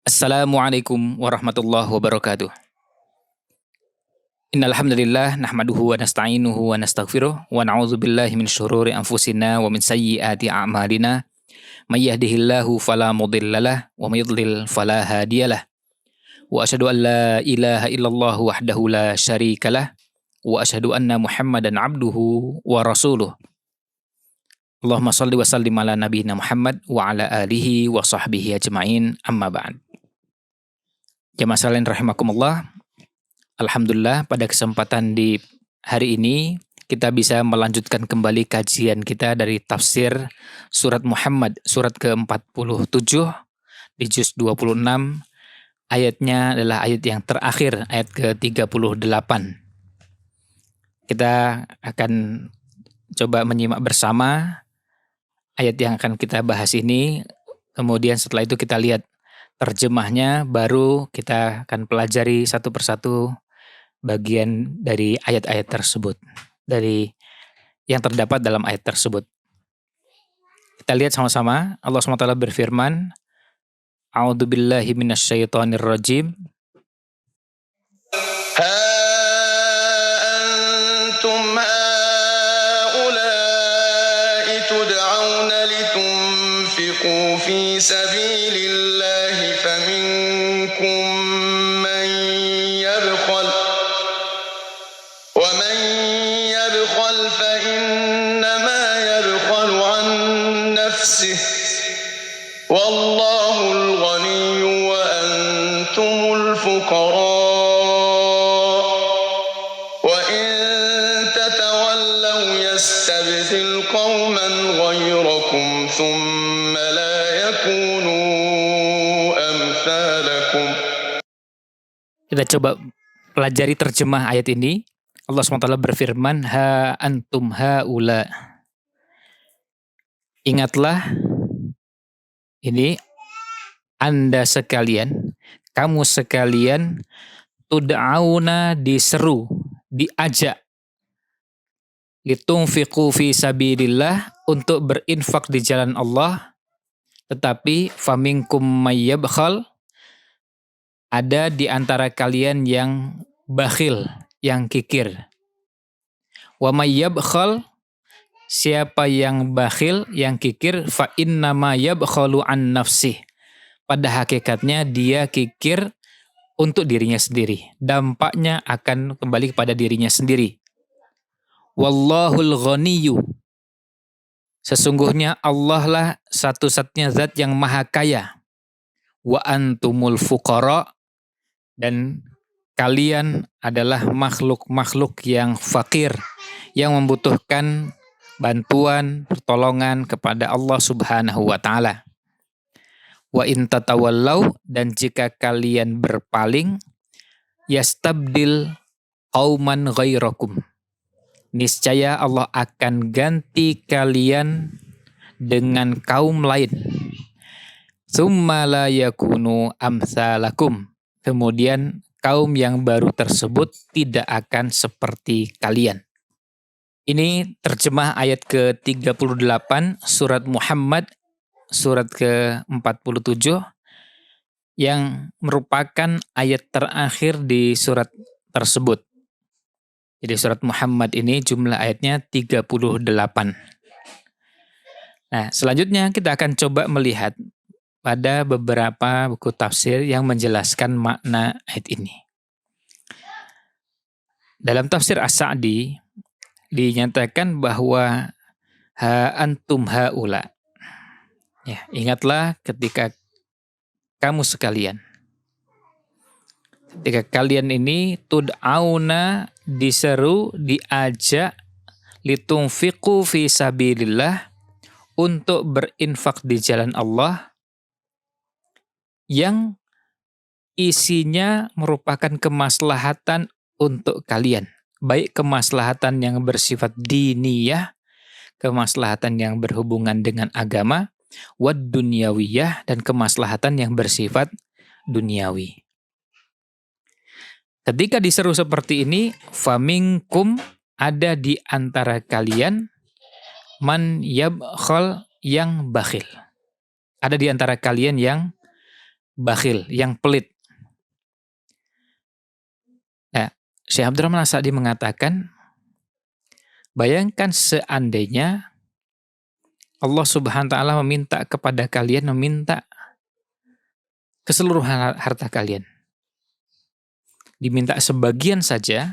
Assalamualaikum warahmatullahi wabarakatuh. Innal hamdalillah nahmaduhu wa nasta'inuhu wa nastaghfiruh wa na'udzu billahi min syururi anfusina wa min sayyiati a'malina. May yahdihillahu fala mudhillalah wa may yudlil fala hadiyalah. Wa asyhadu an la ilaha illallah wahdahu la syarikalah wa asyhadu anna Muhammadan abduhu wa rasuluh. Allahumma shalli wa sallim ala nabiyyina Muhammad wa ala alihi wa sahbihi ajmain, amma ba'd. Jamaah sekalian rahimakumullah. Alhamdulillah pada kesempatan di hari ini kita bisa melanjutkan kembali kajian kita dari tafsir surat Muhammad, surat ke-47 di juz 26. Ayatnya adalah ayat yang terakhir, ayat ke-38. Kita akan coba menyimak bersama ayat yang akan kita bahas ini. Kemudian setelah itu kita lihat terjemahnya, baru kita akan pelajari satu persatu bagian dari ayat-ayat tersebut, dari yang terdapat dalam ayat tersebut. Kita lihat sama-sama. Allah SWT berfirman, A'udzubillahi minasyaitonirrajim. Ha antum haula'i tud'auna litunfiqu fi sabilillahi faminkum man yabkhal ومن يبخل فإنما يبخل عن نفسه والله الغني وأنتم الفقراء وإن تتولوا يستبدل قوما غيركم ثم لا يكونوا أمثالكم. Kita coba pelajari terjemah ayat ini. Allah SWT berfirman, Ha antum haula. Ingatlah, ini Anda sekalian, kamu sekalian, tud'auna diseru, diajak, litunfiqu fi sabilillah, untuk berinfak di jalan Allah, tetapi faminkum mayyabkhal, ada di antara kalian yang bakhil, yang kikir. Wa may yabkhal, siapa yang bakhil, yang kikir, fa innama yabkhalu an nafsih. Pada hakikatnya dia kikir untuk dirinya sendiri. Dampaknya akan kembali kepada dirinya sendiri. Wallahul ghaniyyu. Sesungguhnya Allah lah satu-satunya zat yang maha kaya. Wa antumul fuqara, dan kalian adalah makhluk-makhluk yang fakir, yang membutuhkan bantuan, pertolongan kepada Allah Subhanahu wa Ta'ala. Wa in tatawallau, dan jika kalian berpaling, yastabdil qauman ghairakum. Niscaya Allah akan ganti kalian dengan kaum lain. Tsumma la yakunu amsalakum. Kemudian kaum yang baru tersebut tidak akan seperti kalian. Ini terjemah ayat ke-38 surat Muhammad, surat ke-47, yang merupakan ayat terakhir di surat tersebut. Jadi surat Muhammad ini jumlah ayatnya 38. Nah, selanjutnya kita akan coba melihat pada beberapa buku tafsir yang menjelaskan makna ayat ini. Dalam tafsir As-Sa'di dinyatakan bahwa ha antum haula. Ya, ingatlah ketika kamu sekalian. Ketika kalian ini tud'auna, diseru, diajak, litunfiqu fi sabilillah, untuk berinfak di jalan Allah, yang isinya merupakan kemaslahatan untuk kalian. Baik kemaslahatan yang bersifat diniyah, kemaslahatan yang berhubungan dengan agama, wad dunyawiyah, dan kemaslahatan yang bersifat duniawi. Ketika diseru seperti ini, faminkum, ada di antara kalian, man yabkhal, yang bakhil. Ada di antara kalian yang bakhil, yang pelit. Nah, Syekh Abdurrahman As-Sa'di mengatakan, bayangkan seandainya Allah Subhanahu wa taala meminta kepada kalian, meminta keseluruhan harta kalian. Diminta sebagian saja,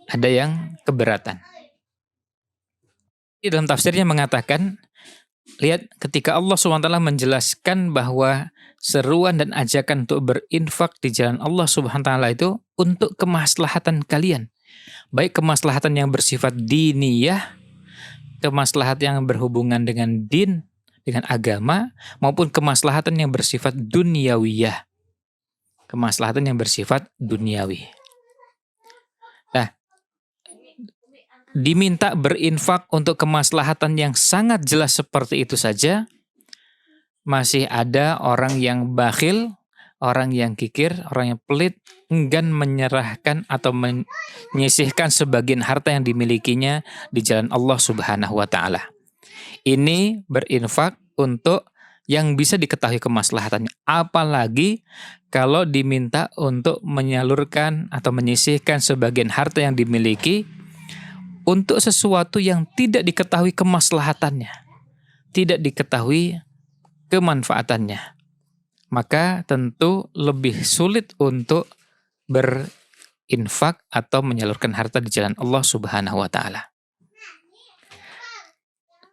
ada yang keberatan. Di dalam tafsirnya mengatakan, lihat ketika Allah SWT menjelaskan bahwa seruan dan ajakan untuk berinfak di jalan Allah SWT itu untuk kemaslahatan kalian. Baik kemaslahatan yang bersifat diniyah, kemaslahatan yang berhubungan dengan din, dengan agama, maupun kemaslahatan yang bersifat duniawiyah. Kemaslahatan yang bersifat duniawi. Nah, diminta berinfak untuk kemaslahatan yang sangat jelas seperti itu saja, masih ada orang yang bakhil, orang yang kikir, orang yang pelit, enggan menyerahkan atau menyisihkan sebagian harta yang dimilikinya di jalan Allah Subhanahu wa taala. Ini berinfak untuk yang bisa diketahui kemaslahatannya. Apalagi kalau diminta untuk menyalurkan atau menyisihkan sebagian harta yang dimiliki untuk sesuatu yang tidak diketahui kemaslahatannya, tidak diketahui kemanfaatannya, maka tentu lebih sulit untuk berinfak atau menyalurkan harta di jalan Allah Subhanahu wa taala.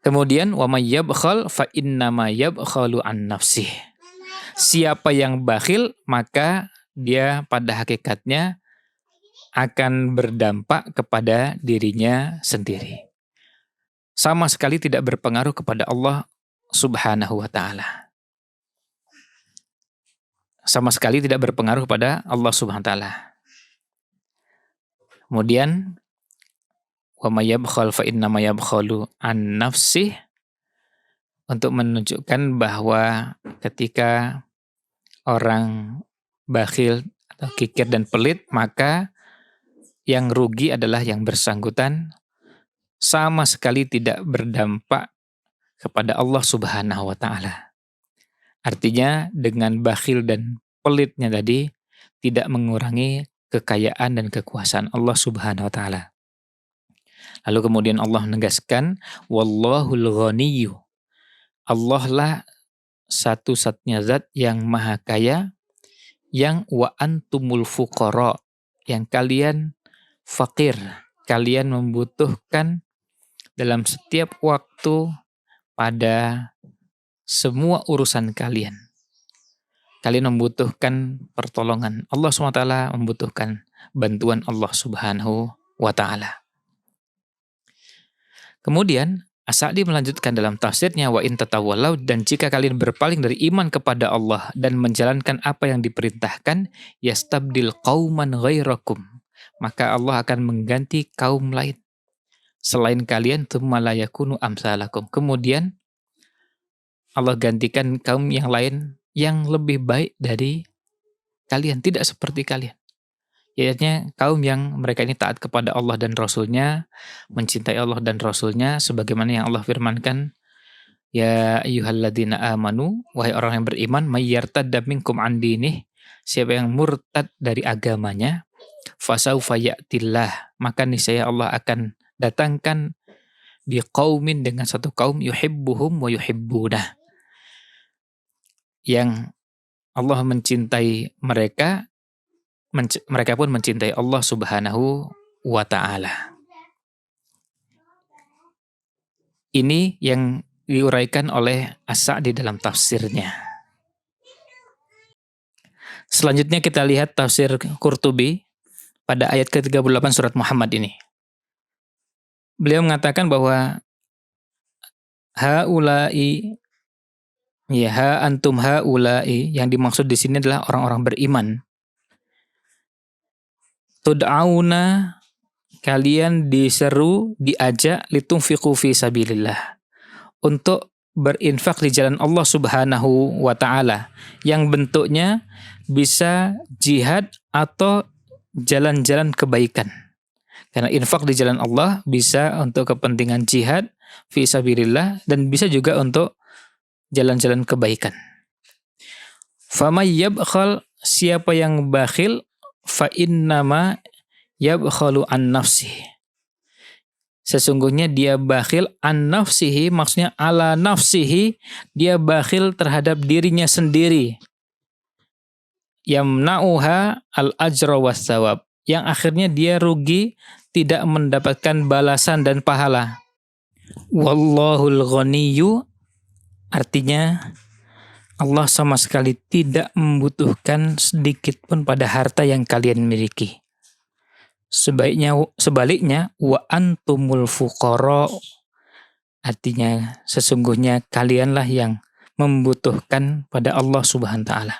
Kemudian wa may yabkhal fa innama yabkhalu an nafsih. Siapa yang bakhil, maka dia pada hakikatnya akan berdampak kepada dirinya sendiri. Sama sekali tidak berpengaruh kepada Allah Subhanahu wa taala. Sama sekali tidak berpengaruh kepada Allah Subhanahu wa taala. Kemudian wa may yabkhal fa innama yabkhalu an nafsih, untuk menunjukkan bahwa ketika orang bakhil atau kikir dan pelit, maka yang rugi adalah yang bersangkutan, sama sekali tidak berdampak kepada Allah Subhanahu wa taala. Artinya dengan bakhil dan pelitnya tadi tidak mengurangi kekayaan dan kekuasaan Allah Subhanahu wa taala. Lalu kemudian Allah menegaskan, wallahul ghaniyyu. Allah lah satu-satunya zat yang maha kaya, yang wa antumul fuqara, yang kalian fakir, kalian membutuhkan dalam setiap waktu pada semua urusan kalian. Kalian membutuhkan pertolongan Allah SWT, membutuhkan bantuan Allah Subhanahu wa taala. Kemudian As-Sa'di melanjutkan dalam tafsirnya, wa in tatawallaw, dan jika kalian berpaling dari iman kepada Allah dan menjalankan apa yang diperintahkan, yastabdil qauman ghairakum, maka Allah akan mengganti kaum lain selain kalian, tsumma la yakunu amsalakum, kemudian Allah gantikan kaum yang lain yang lebih baik dari kalian, tidak seperti kalian. Yaitu kaum yang mereka ini taat kepada Allah dan Rasul-Nya, mencintai Allah dan Rasul-Nya, sebagaimana yang Allah firmankan, ya ayyuhalladzina amanu, wahai orang yang beriman, may yartadda minkum an dinih, siapa yang murtad dari agamanya, fasaufa ya'tillah, maka niscaya Allah akan datangkan biqaumin, dengan satu kaum, yuhibbuhum wa yuhibbunah, yang Allah mencintai mereka, mereka pun mencintai Allah Subhanahu wa taala. Ini yang diuraikan oleh As-Sa'di dalam tafsirnya. Selanjutnya kita lihat tafsir Qurtubi pada ayat ke-38 surat Muhammad ini. Beliau mengatakan bahwa haula'i, ya ha antum haula'i, yang dimaksud di sini adalah orang-orang beriman. Tud'auna, kalian diseru, diajak, litunfiqu fi sabilillah, untuk berinfak di jalan Allah Subhanahu wa taala, yang bentuknya bisa jihad atau jalan-jalan kebaikan. Karena infak di jalan Allah bisa untuk kepentingan jihad fi sabilillah, dan bisa juga untuk jalan-jalan kebaikan. Famay yabkhal, siapa yang bakhil, fa innama yabkhalu an nafsihi. Sesungguhnya dia bakhil an nafsihi, maksudnya ala nafsihi, dia bakhil terhadap dirinya sendiri. Yamna'uha al ajra was thawab, yang akhirnya dia rugi, tidak mendapatkan balasan dan pahala. Wallahul ghaniyyu, artinya Allah sama sekali tidak membutuhkan sedikit pun pada harta yang kalian miliki. Sebaliknya wa antumul fuqara, artinya sesungguhnya kalianlah yang membutuhkan pada Allah Subhanahu wa taala.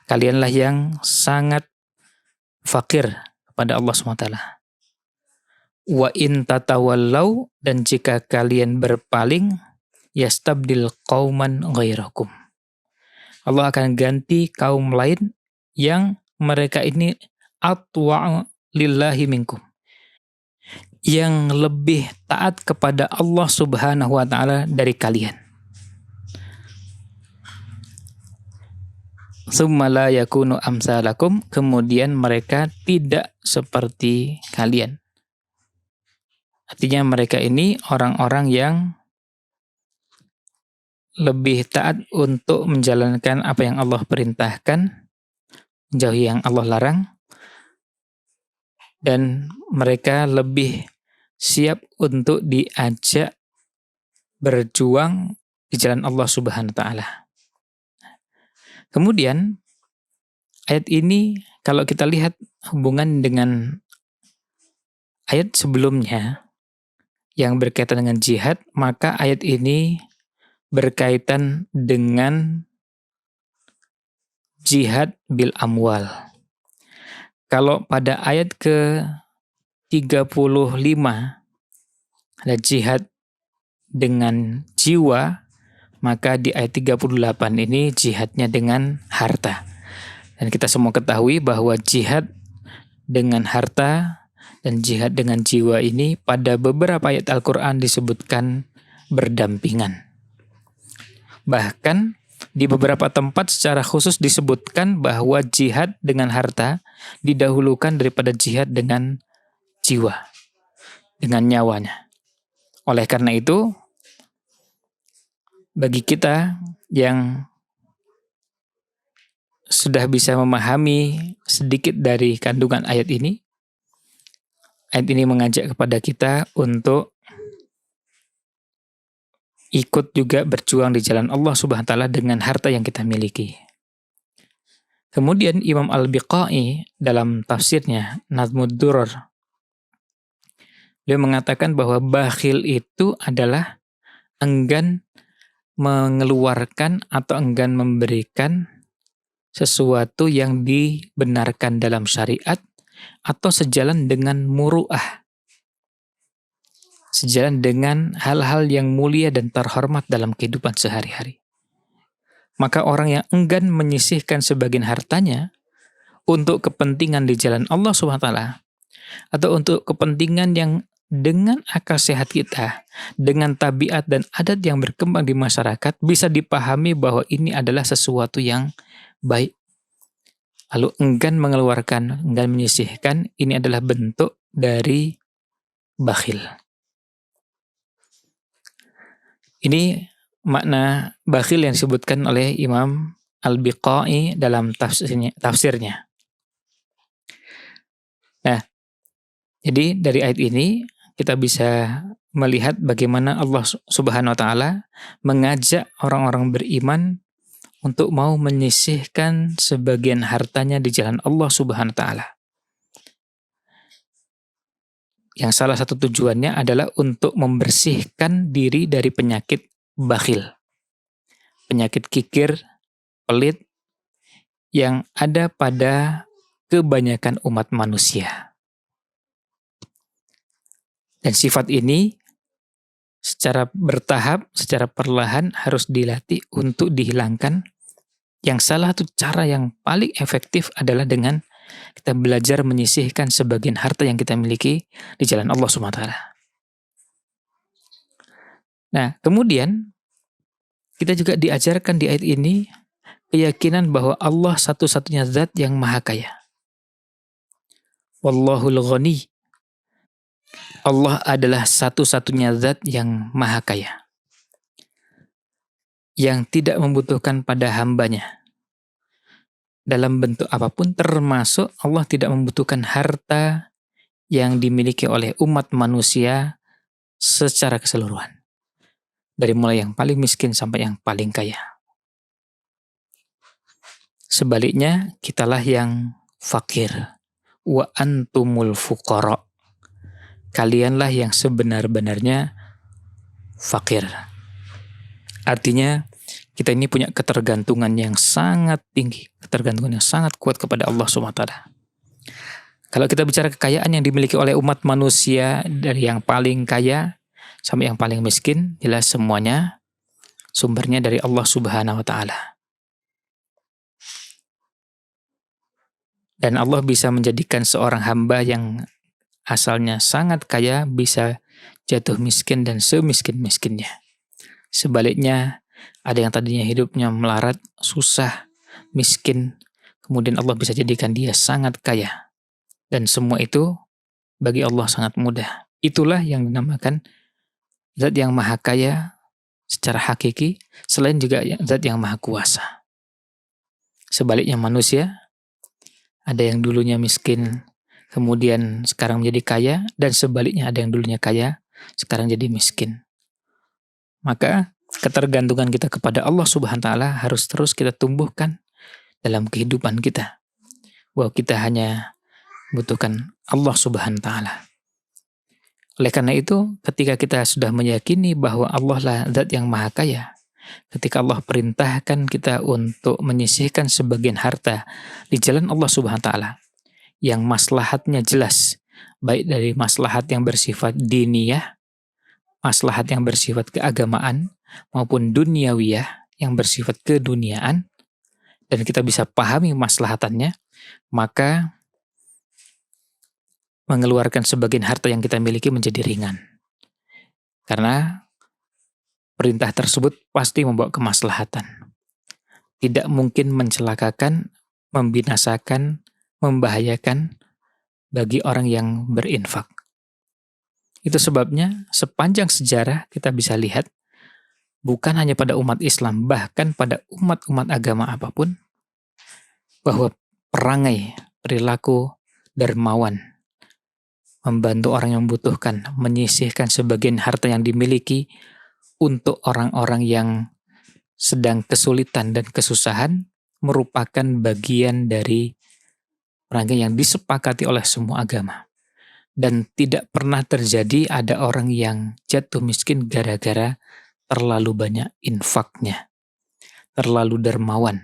Kalianlah yang sangat fakir kepada Allah Subhanahu wa taala. Wa in tatawallau, dan jika kalian berpaling, yastabdil qauman ghairakum, Allah akan ganti kaum lain yang mereka ini atwa' lillahi minkum, yang lebih taat kepada Allah Subhanahu wa taala dari kalian. Tsumma la yakunu amsalakum, kemudian mereka tidak seperti kalian. Artinya mereka ini orang-orang yang lebih taat untuk menjalankan apa yang Allah perintahkan, menjauhi yang Allah larang, dan mereka lebih siap untuk diajak berjuang di jalan Allah Subhanahu wa taala. Kemudian ayat ini kalau kita lihat hubungan dengan ayat sebelumnya yang berkaitan dengan jihad, maka ayat ini berkaitan dengan jihad bil amwal. Kalau pada ayat ke-35 ada jihad dengan jiwa, maka di ayat 38 ini jihadnya dengan harta. Dan kita semua ketahui bahwa jihad dengan harta dan jihad dengan jiwa ini pada beberapa ayat Al-Quran disebutkan berdampingan. Bahkan di beberapa tempat secara khusus disebutkan bahwa jihad dengan harta didahulukan daripada jihad dengan jiwa, dengan nyawanya. Oleh karena itu, bagi kita yang sudah bisa memahami sedikit dari kandungan ayat ini mengajak kepada kita untuk ikut juga berjuang di jalan Allah Subhanahu wa taala dengan harta yang kita miliki. Kemudian Imam Al-Biqai dalam tafsirnya Nazmud Durrar, beliau mengatakan bahwa bakhil itu adalah enggan mengeluarkan atau enggan memberikan sesuatu yang dibenarkan dalam syariat atau sejalan dengan muru'ah, sejalan dengan hal-hal yang mulia dan terhormat dalam kehidupan sehari-hari. Maka orang yang enggan menyisihkan sebagian hartanya untuk kepentingan di jalan Allah SWT, atau untuk kepentingan yang dengan akal sehat kita, dengan tabiat dan adat yang berkembang di masyarakat, bisa dipahami bahwa ini adalah sesuatu yang baik. Lalu enggan mengeluarkan, enggan menyisihkan, ini adalah bentuk dari bakhil. Ini makna bakhil yang disebutkan oleh Imam Al-Biqai dalam tafsirnya. Nah, jadi dari ayat ini kita bisa melihat bagaimana Allah Subhanahu wa taala mengajak orang-orang beriman untuk mau menyisihkan sebagian hartanya di jalan Allah Subhanahu wa taala. Yang salah satu tujuannya adalah untuk membersihkan diri dari penyakit bakhil, penyakit kikir, pelit yang ada pada kebanyakan umat manusia. Dan sifat ini secara bertahap, secara perlahan harus dilatih untuk dihilangkan. Yang salah satu cara yang paling efektif adalah dengan kita belajar menyisihkan sebagian harta yang kita miliki di jalan Allah SWT. Nah, kemudian kita juga diajarkan di ayat ini keyakinan bahwa Allah satu-satunya zat yang maha kaya. Wallahul ghani. Allah adalah satu-satunya zat yang maha kaya, yang tidak membutuhkan pada hambanya dalam bentuk apapun, termasuk Allah tidak membutuhkan harta yang dimiliki oleh umat manusia secara keseluruhan, dari mulai yang paling miskin sampai yang paling kaya. Sebaliknya, kitalah yang fakir. Wa antumul fuqara. Kalianlah yang sebenar-benarnya fakir. Artinya, kita ini punya ketergantungan yang sangat tinggi, ketergantungan yang sangat kuat kepada Allah SWT. Kalau kita bicara kekayaan yang dimiliki oleh umat manusia, dari yang paling kaya sampai yang paling miskin, jelas semuanya sumbernya dari Allah Subhanahu wa Ta'ala. Dan Allah bisa menjadikan seorang hamba yang asalnya sangat kaya bisa jatuh miskin dan semiskin-miskinnya. Sebaliknya, ada yang tadinya hidupnya melarat, susah, miskin, kemudian Allah bisa jadikan dia sangat kaya. Dan semua itu bagi Allah sangat mudah. Itulah yang dinamakan zat yang maha kaya secara hakiki, selain juga zat yang maha kuasa. Sebaliknya manusia, ada yang dulunya miskin, kemudian sekarang menjadi kaya, dan sebaliknya ada yang dulunya kaya, sekarang jadi miskin. Maka ketergantungan kita kepada Allah Subhanahu wa Ta'ala harus terus kita tumbuhkan dalam kehidupan kita. Bahwa kita hanya butuhkan Allah Subhanahu wa Ta'ala. Oleh karena itu, ketika kita sudah meyakini bahwa Allah lah zat yang maha kaya, ketika Allah perintahkan kita untuk menyisihkan sebagian harta di jalan Allah Subhanahu wa Ta'ala, yang maslahatnya jelas, baik dari maslahat yang bersifat diniyah, maslahat yang bersifat keagamaan, maupun duniawiyah yang bersifat keduniaan, dan kita bisa pahami maslahatannya, maka mengeluarkan sebagian harta yang kita miliki menjadi ringan. Karena perintah tersebut pasti membawa kemaslahatan. Tidak mungkin mencelakakan, membinasakan, membahayakan bagi orang yang berinfak. Itu sebabnya sepanjang sejarah kita bisa lihat, bukan hanya pada umat Islam, bahkan pada umat-umat agama apapun, bahwa perangai, perilaku dermawan, membantu orang yang membutuhkan, menyisihkan sebagian harta yang dimiliki untuk orang-orang yang sedang kesulitan dan kesusahan, merupakan bagian dari perangai yang disepakati oleh semua agama. Dan tidak pernah terjadi ada orang yang jatuh miskin gara-gara terlalu banyak infaknya, terlalu dermawan.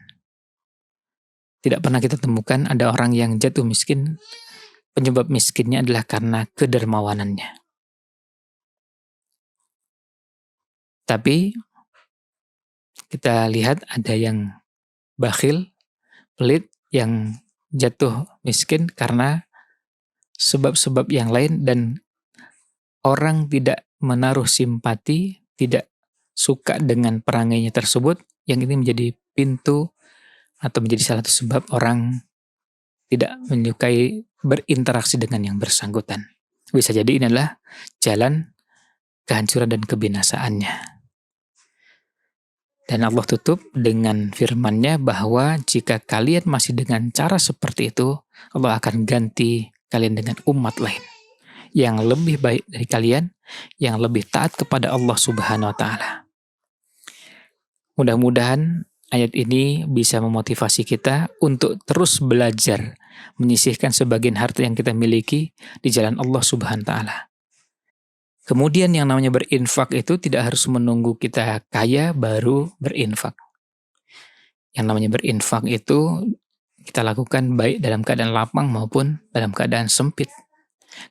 Tidak pernah kita temukan ada orang yang jatuh miskin, penyebab miskinnya adalah karena kedermawanannya. Tapi kita lihat ada yang bakhil, pelit, yang jatuh miskin karena sebab-sebab yang lain, dan orang tidak menaruh simpati, tidak suka dengan perangainya tersebut, yang ini menjadi pintu atau menjadi salah satu sebab orang tidak menyukai berinteraksi dengan yang bersangkutan. Bisa jadi ini adalah jalan kehancuran dan kebinasaannya. Dan Allah tutup dengan firman-Nya bahwa jika kalian masih dengan cara seperti itu, Allah akan ganti kalian dengan umat lain yang lebih baik dari kalian, yang lebih taat kepada Allah Subhanahu wa Ta'ala. Mudah-mudahan ayat ini bisa memotivasi kita untuk terus belajar menyisihkan sebagian harta yang kita miliki di jalan Allah Subhanahu wa Ta'ala. Kemudian yang namanya berinfak itu tidak harus menunggu kita kaya baru berinfak. Yang namanya berinfak itu kita lakukan baik dalam keadaan lapang maupun dalam keadaan sempit.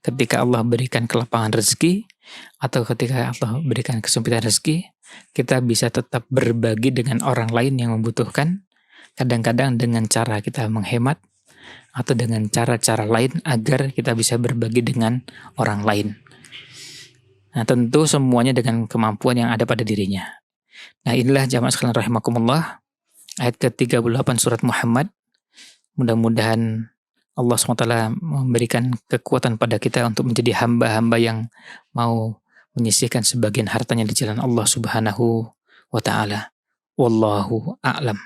Ketika Allah berikan kelapangan rezeki atau ketika Allah berikan kesempitan rezeki, kita bisa tetap berbagi dengan orang lain yang membutuhkan, kadang-kadang dengan cara kita menghemat atau dengan cara-cara lain agar kita bisa berbagi dengan orang lain. Nah, tentu semuanya dengan kemampuan yang ada pada dirinya. Nah, inilah jamaah sekalian rahimakumullah, ayat ke-38 surat Muhammad. Mudah-mudahan Allah SWT memberikan kekuatan pada kita untuk menjadi hamba-hamba yang mau menyisihkan sebagian hartanya di jalan Allah Subhanahu wa Ta'ala. Wallahu a'lam.